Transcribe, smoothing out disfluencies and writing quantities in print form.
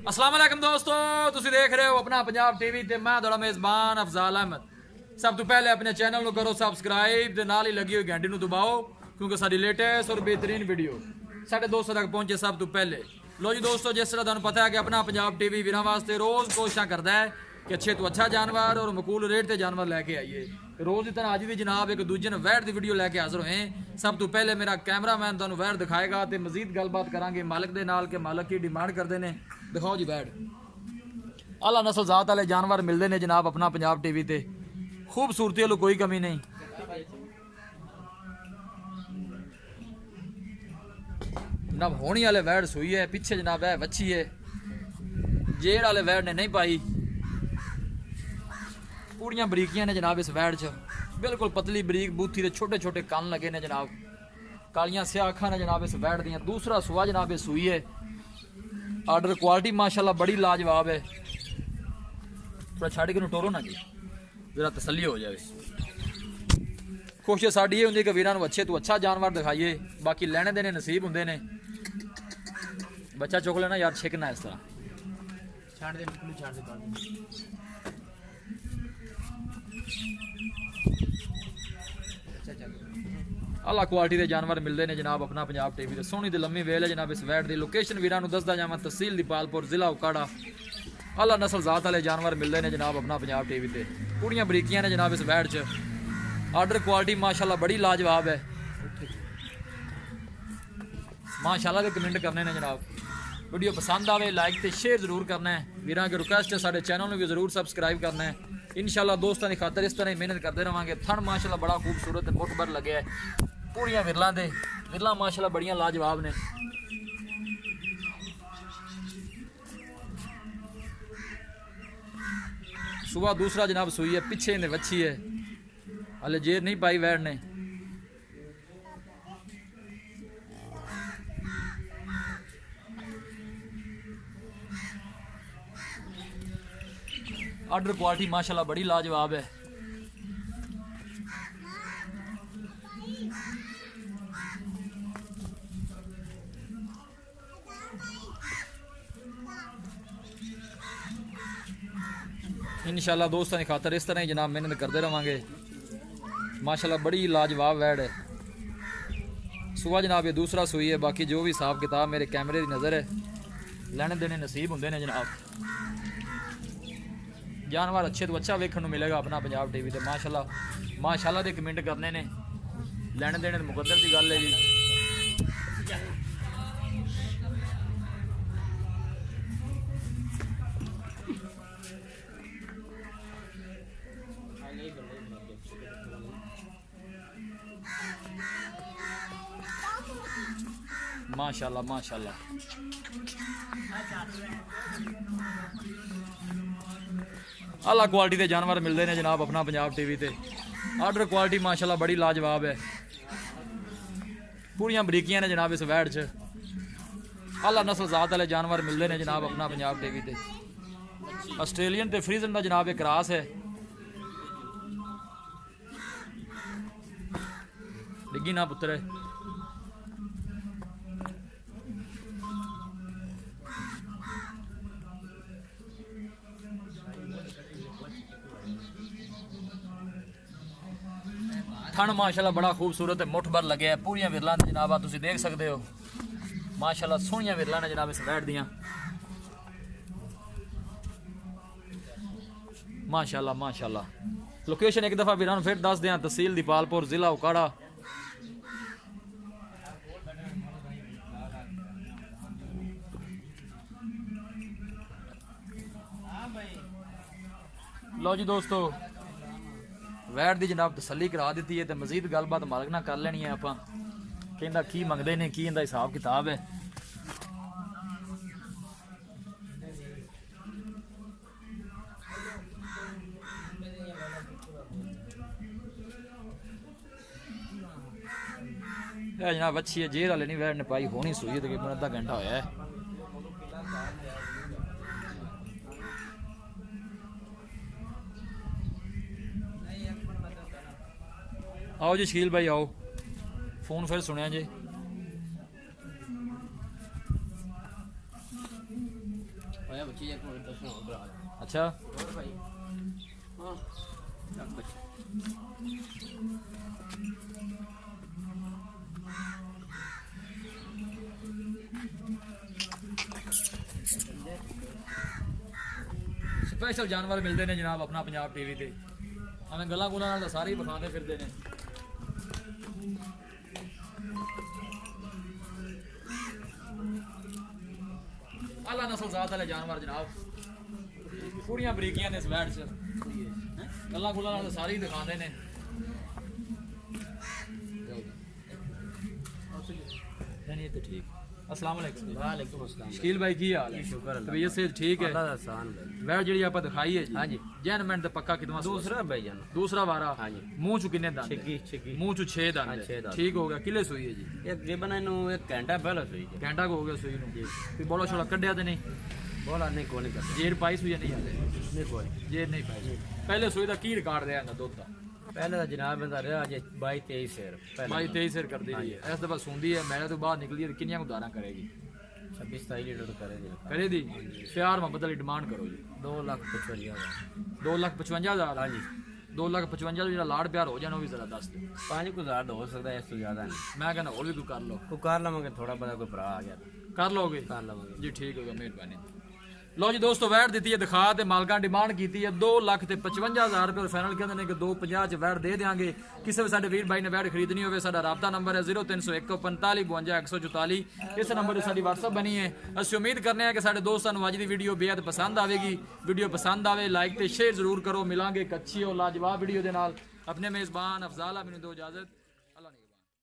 अस्सलाम वालेकुम दोस्तों, तुसी देख रहे हो अपना पंजाब टीवी ते मैं थोड़ा मेज़बान अफजाल अहमद। सब तो पहले अपने चैनल को करो सब्सक्राइब ते नाल ही लगी हुई घंटी दबाओ क्योंकि सारी लेटेस्ट और बेहतरीन वीडियो साढ़े दोस्तों तक पहुंचे सब तो पहले। लो जी दोस्तों, जिस तरह तुहानू पता है कि अपना पंजाब टीवी वीरां वास्ते रोज़ कोशिश करता है कि अच्छे तो अच्छा जानवर और मकूल रेट से जानवर लैके आइए। रोज़ की तरह अज भी जनाब एक दूजे ने वैट की वीडियो लैके हाजिर होए। सब तो पहले मेरा कैमरामैन तुहानू वैट दिखाएगा तो मजीद गलबात करांगे मालिक दे नाल कि मालिक की डिमांड करते हैं। दिखाओ जी वैट। आला नस्ल जात वाले जानवर मिलते हैं जनाब अपना पंजाब टीवी ते। खूबसूरती वालों कोई कमी नहीं। जनाब होनी वाले वैट सुई है, पीछे जनाब है वच्छी है, जेड़ वाले वैट ने नहीं पाई। पूड़ियां बरीकियां ने जनाब इस वैट च, बिल्कुल पतली बरीक बूथी के छोटे छोटे कन लगे ने जनाब। कालियां स्याह अखां ने जनाब इस वैट दियां। दूसरा सुआ जनाब ये सुई है। आर्डर क्वालिटी माशाल्लाह बड़ी लाजवाब है। थोड़ा छड़ के टोरो ना जी, जरा तसल्ली हो जाए। कोशिश साड़ी ये होंगी कि वीरां नूं अच्छे तो अच्छा जानवर दिखाइए, बाकी लैने देने नसीब होंगे ने। बच्चा चुक लेना यार, छिकना इस तरह आला क्वालिटी के जानवर मिलते हैं जनाब अपना पंजाब टीवी से। सोहनी तो लम्मी वेल है जनाब इस वैट की। लोकेशन वीरां नूं दसदा जावां, तहसील दीपालपुर, जिला उकाड़ा। आला नस्ल जात वाले जानवर मिलते हैं जनाब अपना पंजाब टीवी से। पूड़ियां बरीकियां ने जनाब इस वैट च। आर्डर क्वालिटी माशाल्लाह बड़ी लाजवाब है। माशाल्लाह के कमेंट करने ने जनाब। वीडियो पसंद आवे लाइक तो शेयर जरूर करना है। वीरां की रिक्वेस्ट है साढ़े चैनल में भी जरूर सबसक्राइब करना है। इंशाल्लाह दोस्तों की खातर इस तरह ही मेहनत करते रहेंगे। थन माशाल्लाह बड़ा खूबसूरत मुठभर लगे है। पूड़ियां विरलां दे विरलां माशाल्लाह बड़ियां लाजवाब ने। सुबह दूसरा जनाब सुई है, पीछे ने वच्छी है, हले जेर नहीं पाई वैट ने। आर्डर क्वालिटी माशाल्लाह बड़ी लाजवाब है। इंशाल्लाह दोस्तों की खातर इस तरह ही जनाब मेहनत करते रहेंगे। माशाल्लाह बड़ी लाजवाब वैट है। सुबह जनाब ये दूसरा सुई है, बाकी जो भी हिसाब किताब मेरे कैमरे की नज़र है लेने देने नसीब होंगे ने जनाब। जानवर अच्छे तो अच्छा वेखने को मिलेगा अपना पंजाब टीवी पे। माशाल्लाह माशाल्लाह दे कमेंट करने ने, लेने देने मुकद्दर की गल है जी। माशाल्लाह माशाल्लाह आला क्वालिटी के जानवर मिलते हैं जनाब अपना पंजाब टीवी पे। आर्डर क्वालिटी माशाल्लाह बड़ी लाजवाब है। पूड़ियां बरीकियां ने जनाब इस वैट च। आला नस्ल जात वाले जानवर मिलते हैं जनाब अपना पंजाब टीवी पे। आस्ट्रेलियन ते फ्रीजन का जनाब एक क्रॉस है। डिग्गी ना पुत्र है। थन माशाल्लाह बड़ा खूबसूरत है, मुठभर लगे है। पूरियां विरलां ने जनाब तुम देख सकते हो। माशाल्लाह सोहनियां विरलां ने जनाब इस वैट दियां। माशाल्लाह माशाल्लाह। लोकेशन एक दफ़ा वीरां फिर दस दें, तहसील दीपालपुर, जिला उकाड़ा। लो जी दोस्तों, वैट की जनाब तसली करा दी है तो मजीद गलबात मालिक ना कर लेनी है। आप कहता की मंगते हैं, की इनका हिसाब किताब है। जनाब अच्छी है, जेर वाले नहीं वैट ने पाई होनी सुई तकरीबन अद्धा घंटा होया है। आओ जी शकील भाई आओ, फोन फिर सुनिया जी। होया बच्ची एक को दसना हो भरा अच्छा और भाई हां तक बच्ची स्पेशल जानवर मिलते हैं जनाब अपना पंजाब टीवी ते हमें गल्लां गुलां नाल सारे ही बखाते फिरते हैं आला नस्ल जात वाले जानवर जनाब पूरियां बरीकियां ने इस वैट च गल्लां गुलां नाल सारे ही दिखाते हैं नहीं तो ठीक अस्सलाम वालेकुम वालेकुम अस्सलाम शकील भाई की हाल है शुक्र अल्लाह तबीयत से ठीक है अल्लाह दा आसान भाई वैट जी आप दिखाई है जी हाँ जी जैन मिनट दा पक्का कितना दूसरा भाई जान दूसरा वारा हाँ जी मुंह चु किन्ने दांत छिकी छिकी मुंह चु 6 दांत हाँ, है। 6 दांत। ठीक हो गया किले सुई है जी एक तकरीबन इनु एक घंटा पहले सोई जी घंटा को हो गया सुई नु कोई बोलो छोड़ा कड्डिया ते नहीं बोला नहीं कोई नहीं करता जेर पाई सुई नहीं आले नहीं कोई जेर नहीं पाई पहले सुई दा की रिकॉर्ड रहा ना दुध दा पहले तो जनाब बंदा रहा अजे 22 23 शेर पहले भाई 23 सिर कर दी रही है इस दफा सुंदी है मेरे तो बाहर निकली है किन्नियां गुजारा करेगी 26 27 लीटर करे जी करे दी प्यार मोहब्बत वाली डिमांड करो जी 2,55,000 2,55,000 हाँ जी 2,55,000 ਜਿਹੜਾ ਲਾੜ ਪਿਆਰ ਹੋ ਜਾਣਾ ਉਹ ਵੀ ਜ਼ਰਾ ਦੱਸ ਦਿਓ 5,000 हो सकता है इससे ज्यादा नहीं ਮੈਂ ਕਹਿੰਦਾ ਹੋਰ ਵੀ ਕੋਈ ਕਰ ਲਓ को कर लवेंगे थोड़ा बड़ा कोई भरा आ गया ਕਰ ਲਓਗੇ कर लवेंगे ਜੀ ਠੀਕ ਹੋਗਾ ਮਿਹਰਬਾਨੀ ਲਓ ਜੀ ਦੋਸਤੋ ਵੈਟ ਦਿੱਤੀ ਹੈ ਦਿਖਾ ਤੇ ਮਾਲਕਾਂ ਡਿਮਾਂਡ ਕੀਤੀ ਹੈ 2,55,000 ਰੁਪਏ ਔਰ ਫਾਈਨਲ ਕਹਿੰਦੇ ਨੇ ਕਿ 250 ਚ ਵੈਟ ਦੇ ਦੇਾਂਗੇ ਕਿਸੇ ਵੀ ਸਾਡੇ ਵੀਰ ਭਾਈ ਨੇ ਵੈਟ ਖਰੀਦਣੀ ਹੋਵੇ ਸਾਡਾ ਰਾਬਤਾ ਨੰਬਰ ਹੈ 0301455144 ਇਸ ਨੰਬਰ ਤੇ ਸਾਡੀ WhatsApp ਬਣੀ ਹੈ ਅਸੀਂ ਉਮੀਦ ਕਰਨੇ ਆ ਕਿ ਸਾਡੇ ਦੋਸਤਾਂ ਨੂੰ ਅੱਜ ਦੀ ਵੀਡੀਓ ਬੇहद ਪਸੰਦ ਆਵੇਗੀ ਵੀਡੀਓ ਪਸੰਦ ਆਵੇ ਲਾਈਕ ਤੇ ਸ਼ੇਅਰ ਜ਼ਰੂਰ ਕਰੋ ਮਿਲਾਂਗੇ ਇੱਕ ਅੱਛੀ ਔਰ ਲਾਜਵਾਬ ਵੀਡੀਓ ਦੇ ਨਾਲ ਆਪਣੇ ਮੇਜ਼ਬਾਨ ਅਫਜ਼ਾਲ ਆਪ ਨੂੰ ਦਿਓ ਇਜਾਜ਼ਤ